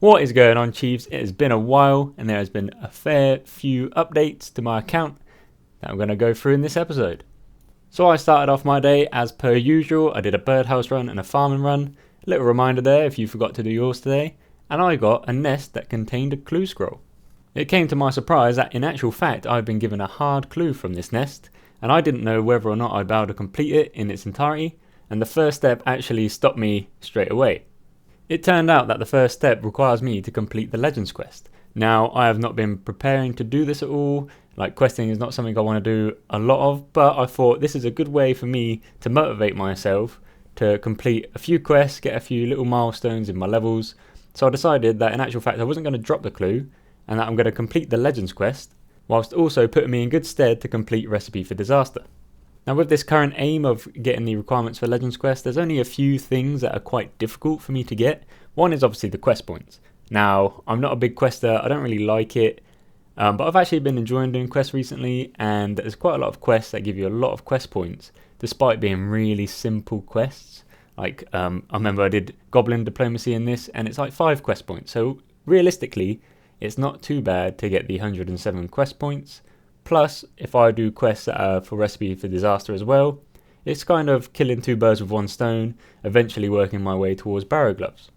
What is going on, Chiefs? It has been a while and there has been a fair few updates to my account that I'm going to go through in this episode. So I started off my day as per usual. I did a birdhouse run and a farming run. A little reminder there if you forgot to do yours today. And I got a nest that contained a clue scroll. It came to my surprise that in actual fact I've been given a hard clue from this nest, and I didn't know whether or not I'd be able to complete it in its entirety, and the first step actually stopped me straight away. It turned out that the first step requires me to complete the Legends quest. Now, I have not been preparing to do this at all, like questing is not something I want to do a lot of, but I thought this is a good way for me to motivate myself to complete a few quests, get a few little milestones in my levels. So I decided that in actual fact I wasn't going to drop the clue, and that I'm going to complete the Legends quest, whilst also putting me in good stead to complete Recipe for Disaster. Now with this current aim of getting the requirements for Legends quest, there's only a few things that are quite difficult for me to get. One is obviously the quest points. Now, I'm not a big quester, I don't really like it, but I've actually been enjoying doing quests recently, and there's quite a lot of quests that give you a lot of quest points, despite being really simple quests. Like, I remember I did Goblin Diplomacy in this, and it's like 5 quest points, so realistically, it's not too bad to get the 107 quest points. Plus, if I do quests that are for Recipe for Disaster as well, it's kind of killing 2 birds with 1 stone, eventually working my way towards Barrow Gloves.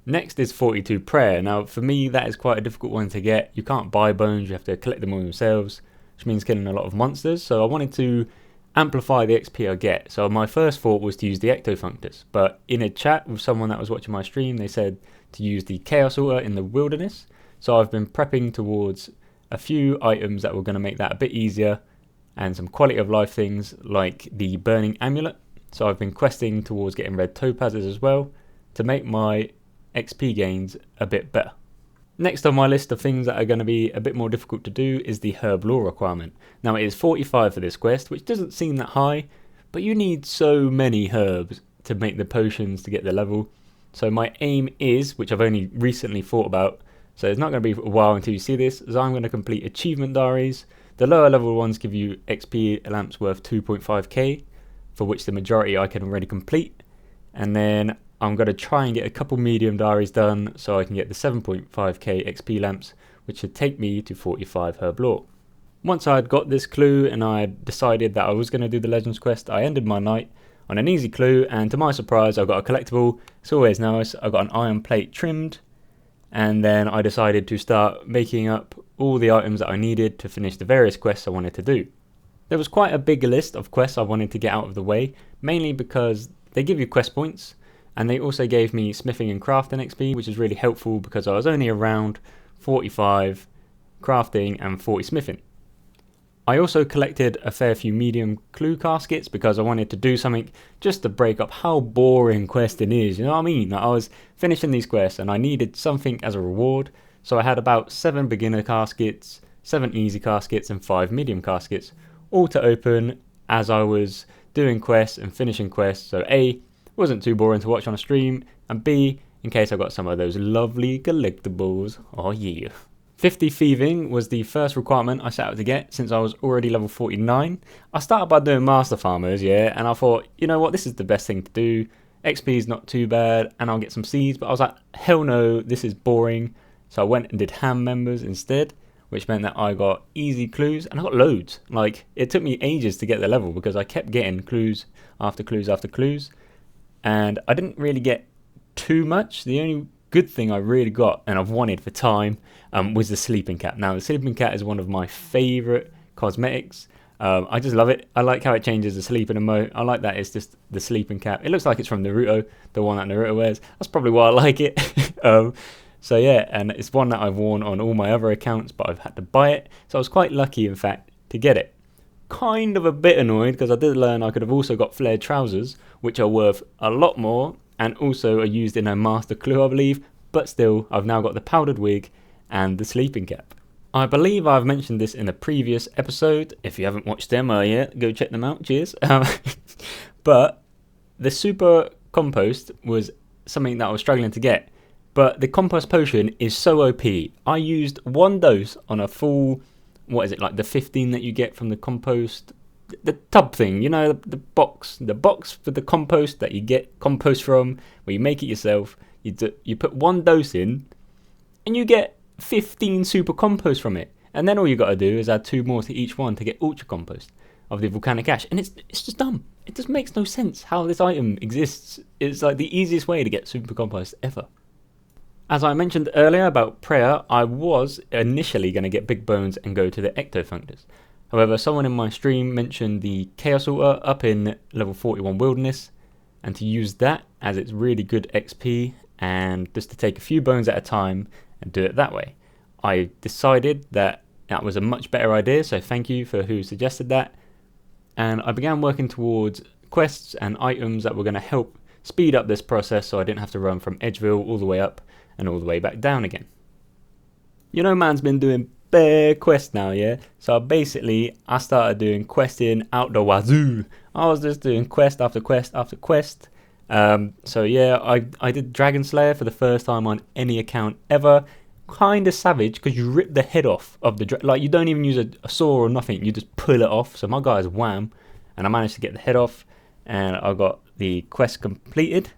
Next is 42 Prayer. Now, for me, that is quite a difficult one to get. You can't buy bones, you have to collect them all yourselves, which means killing a lot of monsters. So I wanted to amplify the XP I get. So my first thought was to use the Ectofunctus, but in a chat with someone that was watching my stream, they said to use the Chaos Altar in the Wilderness. So I've been prepping towards a few items that were going to make that a bit easier, and some quality of life things like the Burning Amulet. So I've been questing towards getting red topazes as well to make my XP gains a bit better. Next on my list of things that are going to be a bit more difficult to do is the Herb Lore requirement. Now it is 45 for this quest, which doesn't seem that high, but you need so many herbs to make the potions to get the level. So my aim is, which I've only recently thought about, so it's not going to be a while until you see this, is I'm going to complete achievement diaries. The lower level ones give you XP lamps worth 2.5k, for which the majority I can already complete. And then I'm going to try and get a couple medium diaries done so I can get the 7.5k XP lamps, which should take me to 45 Herb Lore. Once I had got this clue and I had decided that I was going to do the Legends quest, I ended my night on an easy clue, and to my surprise I got a collectible. It's always nice. I got an iron plate trimmed, and then I decided to start making up all the items that I needed to finish the various quests I wanted to do. There was quite a big list of quests I wanted to get out of the way, mainly because they give you quest points, and they also gave me smithing and crafting XP, which is really helpful because I was only around 45 crafting and 40 smithing. I also collected a fair few medium clue caskets because I wanted to do something just to break up how boring questing is, you know what I mean? Like I was finishing these quests and I needed something as a reward, so I had about 7 beginner caskets, 7 easy caskets and 5 medium caskets, all to open as I was doing quests and finishing quests, so A, it wasn't too boring to watch on a stream, and B, in case I got some of those lovely collectibles. Oh yeah. 50 thieving was the first requirement I set out to get since I was already level 49. I started by doing master farmers, yeah, and I thought, you know what, this is the best thing to do. XP is not too bad, and I'll get some seeds, but I was like, hell no, this is boring. So I went and did ham members instead, which meant that I got easy clues, and I got loads. Like, it took me ages to get the level because I kept getting clues after clues after clues, and I didn't really get too much. The only good thing I really got, and I've wanted for time, was the sleeping cap. Now the sleeping cap is one of my favourite cosmetics. I just love it. I like how it changes the sleeping emote. I like that it's just the sleeping cap. It looks like it's from Naruto, the one that Naruto wears. That's probably why I like it. So yeah, and it's one that I've worn on all my other accounts, but I've had to buy it. So I was quite lucky, in fact, to get it. Kind of a bit annoyed because I did learn I could have also got flared trousers, which are worth a lot more, and also are used in a master clue, I believe, but still, I've now got the powdered wig and the sleeping cap. I believe I've mentioned this in a previous episode. If you haven't watched them, yeah, go check them out, cheers. But the super compost was something that I was struggling to get, but the compost potion is so OP. I used 1 dose on a full, what is it, like the 15 that you get from the compost, the tub thing, you know, the box for the compost that you get compost from, where you make it yourself. You put 1 dose in, and you get 15 super compost from it. And then all you got to do is add 2 more to each one to get ultra compost of the volcanic ash. And it's just dumb. It just makes no sense how this item exists. It's like the easiest way to get super compost ever. As I mentioned earlier about prayer, I was initially going to get big bones and go to the ectofunctors. However, someone in my stream mentioned the chaos altar up in level 41 wilderness, and to use that as it's really good XP and just to take a few bones at a time and do it that way. I decided that was a much better idea, so thank you for who suggested that. And I began working towards quests and items that were going to help speed up this process so I didn't have to run from Edgeville all the way up and all the way back down again. You know, man's been doing bare quests now, yeah? So basically, I started doing questing out the wazoo. I was just doing quest after quest after quest. So yeah, I did Dragon Slayer for the first time on any account ever. Kind of savage because you rip the head off of the like you don't even use a saw or nothing, you just pull it off. So my guy's wham, and I managed to get the head off and I got the quest completed.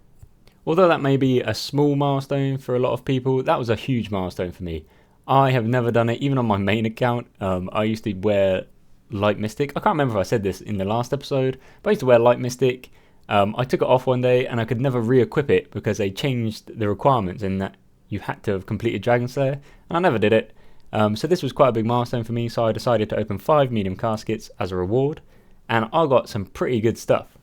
Although that may be a small milestone for a lot of people, that was a huge milestone for me. I have never done it even on my main account. I used to wear Light Mystic. I can't remember if I said this in the last episode, but I used to wear Light Mystic. I took it off one day and I could never re-equip it because they changed the requirements in that you had to have completed Dragon Slayer, and I never did it. So this was quite a big milestone for me, so I decided to open 5 medium caskets as a reward, and I got some pretty good stuff.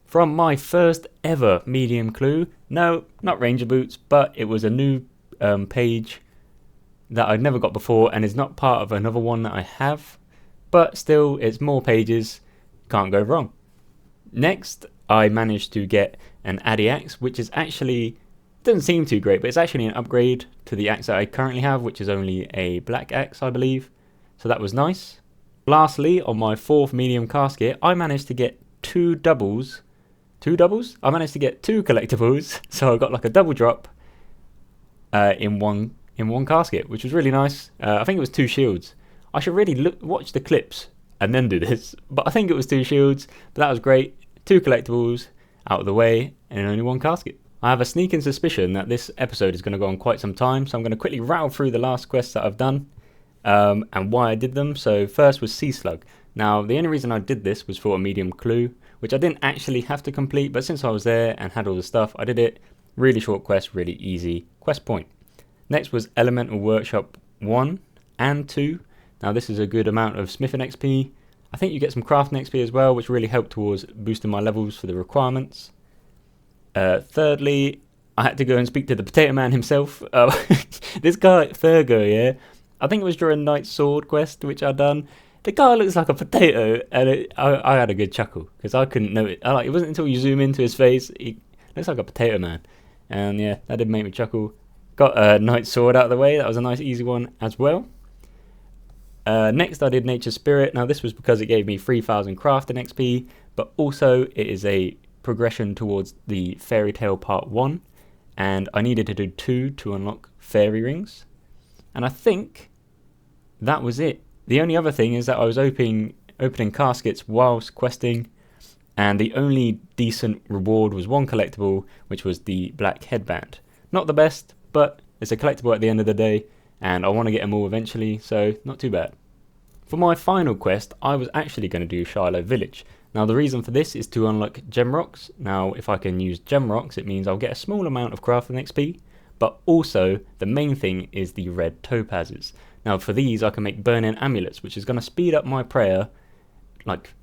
From my first ever medium clue, no, not Ranger Boots, but it was a new page that I'd never got before, and is not part of another one that I have, but still, it's more pages, can't go wrong. Next, I managed to get an Addy Axe, which is actually doesn't seem too great, but it's actually an upgrade to the axe that I currently have, which is only a black axe, I believe. So that was nice. Lastly, on my 4th medium casket, I managed to get 2 doubles. 2 doubles? I managed to get 2 collectibles, so I got like a double drop in one casket, which was really nice. I think it was 2 shields. I should really watch the clips and then do this, but I think it was 2 shields, but that was great. 2 collectibles out of the way and only 1 casket. I have a sneaking suspicion that this episode is going to go on quite some time, so I'm going to quickly rattle through the last quests that I've done and why I did them. So first was Sea Slug. Now, the only reason I did this was for a medium clue, which I didn't actually have to complete, but since I was there and had all the stuff, I did it. Really short quest, really easy quest point. Next was Elemental Workshop 1 and 2. Now, this is a good amount of smithing XP. I think you get some crafting XP as well, which really helped towards boosting my levels for the requirements. Thirdly, I had to go and speak to the Potato Man himself. This guy, Thurgo, yeah? I think it was during Knight's Sword quest, which I'd done. The guy looks like a potato, and I had a good chuckle, because I couldn't know it. It wasn't until you zoom into his face, he looks like a Potato Man. And yeah, that did make me chuckle. Got Knight's Sword out of the way, that was a nice easy one as well. Next I did Nature's Spirit. Now this was because it gave me 3000 crafting XP, but also it is a progression towards the Fairy Tale Part 1, and I needed to do 2 to unlock fairy rings, and I think that was it. The only other thing is that I was opening caskets whilst questing, and the only decent reward was 1 collectible, which was the black headband. Not the best, but it's a collectible at the end of the day, and I want to get them all eventually, so not too bad. For my final quest, I was actually going to do Shiloh Village. Now the reason for this is to unlock gem rocks. Now if I can use gem rocks, it means I'll get a small amount of crafting XP, but also the main thing is the red topazes. Now for these I can make burning amulets, which is going to speed up my prayer like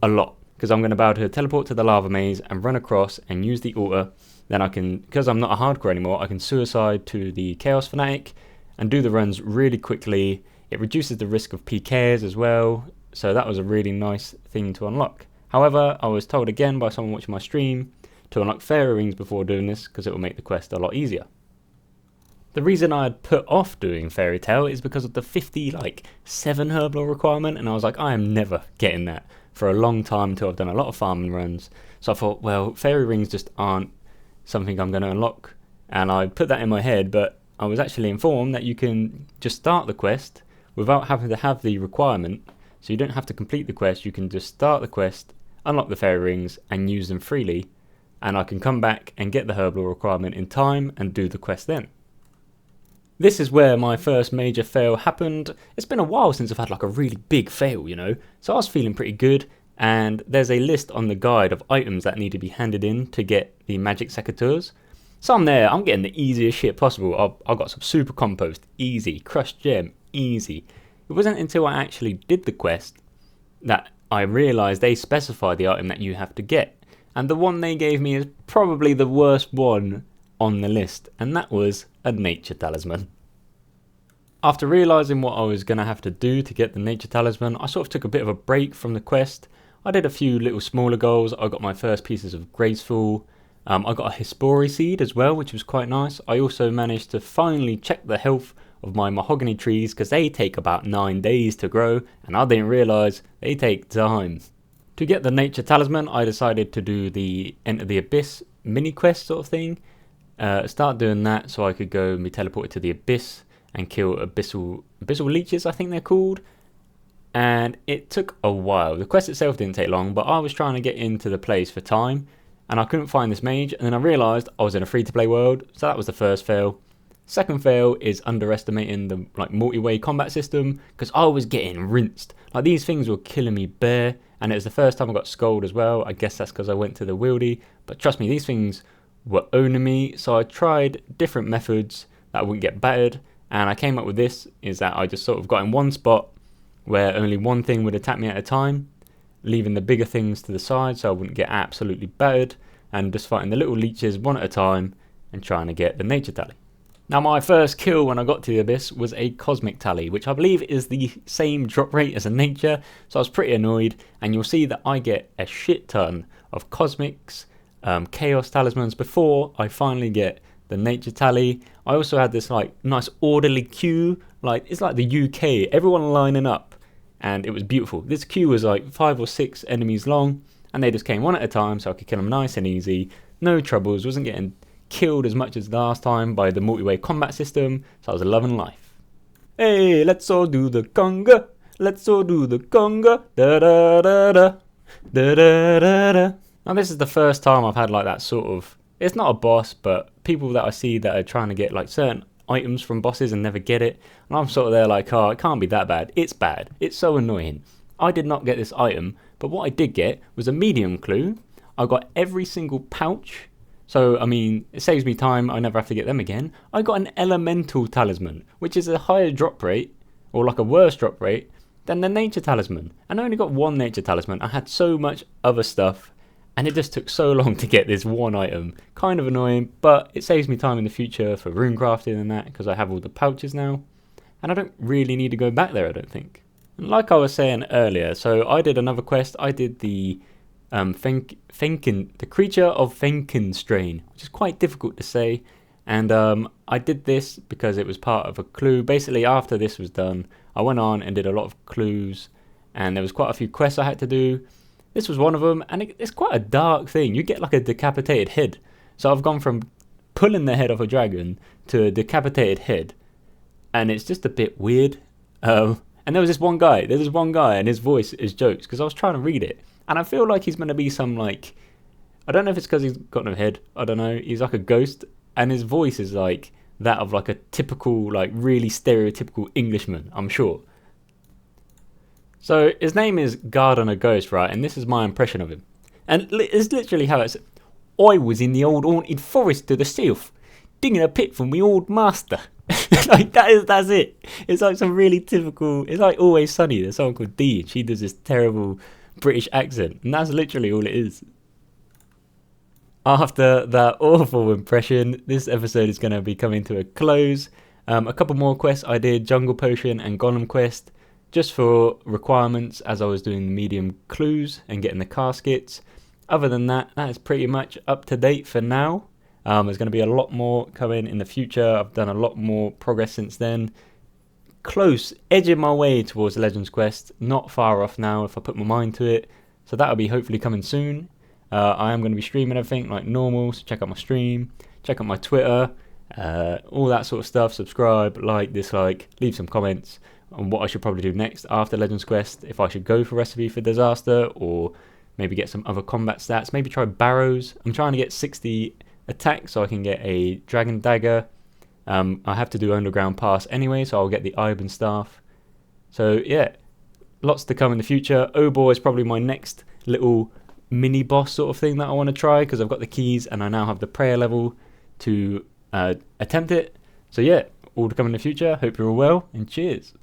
a lot, because I'm going to be able to teleport to the lava maze and run across and use the altar. Then I can, because I'm not a hardcore anymore, I can suicide to the Chaos Fanatic and do the runs really quickly. It reduces the risk of PKs as well. So that was a really nice thing to unlock. However, I was told again by someone watching my stream to unlock fairy rings before doing this, because it will make the quest a lot easier. The reason I had put off doing Fairy Tale is because of the 7 herblore requirement, and I was like, I am never getting that for a long time until I've done a lot of farming runs. So I thought, well, fairy rings just aren't something I'm going to unlock, and I put that in my head, but I was actually informed that you can just start the quest without having to have the requirement. So you don't have to complete the quest, you can just start the quest, unlock the fairy rings and use them freely, and I can come back and get the herblore requirement in time and do the quest then. This is where my first major fail happened. It's been a while since I've had like a really big fail, you know, so I was feeling pretty good, and there's a list on the guide of items that need to be handed in to get the magic secateurs. So I'm there, I'm getting the easiest shit possible. I've got some super compost, easy, crushed gem, easy. It wasn't until I actually did the quest that I realised they specify the item that you have to get. And the one they gave me is probably the worst one on the list, and that was a nature talisman. After realising what I was going to have to do to get the nature talisman, I sort of took a bit of a break from the quest. I did a few little smaller goals. I got my first pieces of graceful. I got a Hespori seed as well, which was quite nice. I also managed to finally check the health of my mahogany trees because they take about 9 days to grow, and I didn't realise they take time. To get the nature talisman, I decided to do the Enter the Abyss mini quest sort of thing. Start doing that so I could go and be teleported to the Abyss and kill abyssal leeches, I think they're called. And it took a while. The quest itself didn't take long, but I was trying to get into the place for time, and I couldn't find this mage, and then I realised I was in a free-to-play world, so that was the first fail. Second fail is underestimating the multi-way combat system, because I was getting rinsed. Like, these things were killing me bare, and it was the first time I got skulled as well. I guess that's because I went to the wieldy, but trust me, these things were owning me, so I tried different methods that I wouldn't get battered, and I came up with this, is that I just sort of got in one spot where only one thing would attack me at a time, leaving the bigger things to the side so I wouldn't get absolutely battered, and just fighting the little leeches one at a time and trying to get the nature tally. Now, my first kill when I got to the Abyss was a cosmic tally, which I believe is the same drop rate as a nature, so I was pretty annoyed, and you'll see that I get a shit ton of cosmics, chaos talismans before I finally get the nature tally. I also had this nice orderly queue, it's like the UK, everyone lining up, and it was beautiful. This queue was 5 or 6 enemies long, and they just came one at a time so I could kill them nice and easy, no troubles, wasn't getting killed as much as last time by the multi-way combat system, so I was loving life. Hey, let's all do the conga, let's all do the conga, da da da da, da da da da. Now this is the first time I've had that sort of, it's not a boss, but people that I see that are trying to get certain items from bosses and never get it, and I'm sort of there oh, it can't be that bad. It's bad. It's so annoying. I did not get this item, but what I did get was a medium clue. I got every single pouch, so I mean, it saves me time. I never have to get them again. I got an elemental talisman, which is a higher drop rate, or a worse drop rate, than the nature talisman. And I only got one nature talisman. I had so much other stuff, and it just took so long to get this one item. Kind of annoying, but it saves me time in the future for rune crafting and that, because I have all the pouches now. And I don't really need to go back there, I don't think. And like I was saying earlier, so I did another quest. I did the the creature of Fenkenstrain, which is quite difficult to say. And I did this because it was part of a clue. Basically, after this was done, I went on and did a lot of clues, and there was quite a few quests I had to do. This was one of them, and it's quite a dark thing. You get a decapitated head. So I've gone from pulling the head off a dragon to a decapitated head, and it's just a bit weird. And there was this one guy. There's this one guy, and his voice is jokes, because I was trying to read it, and I feel like he's meant to be some I don't know if it's because he's got no head. I don't know. He's like a ghost, and his voice is that of a typical, really stereotypical Englishman, I'm sure. So his name is Gardener Ghost, right? And this is my impression of him. And it's literally how it's. I was in the old haunted forest to the south, digging a pit for me old master. That's it. It's some really typical. It's Always Sunny. There's someone called Dee, and she does this terrible British accent, and that's literally all it is. After that awful impression, this episode is going to be coming to a close. A couple more quests I did: Jungle Potion and Golem Quest, just for requirements as I was doing the medium clues and getting the caskets. Other than that, that is pretty much up to date for now. There's going to be a lot more coming in the future. I've done a lot more progress since then. Close, edging my way towards Legends Quest. Not far off now if I put my mind to it. So that'll be hopefully coming soon. I am going to be streaming everything like normal, so check out my stream, check out my Twitter, all that sort of stuff. Subscribe, dislike, leave some comments on what I should probably do next after Legends Quest. If I should go for Recipe for Disaster, or maybe get some other combat stats. Maybe try Barrows. I'm trying to get 60 attack so I can get a Dragon Dagger, I have to do underground pass anyway, so I'll get the Iban staff. So yeah, lots to come in the future. Obor is probably my next little mini boss sort of thing that I want to try, because I've got the keys and I now have the prayer level to attempt it. So yeah, all to come in the future. Hope you're all well, and cheers.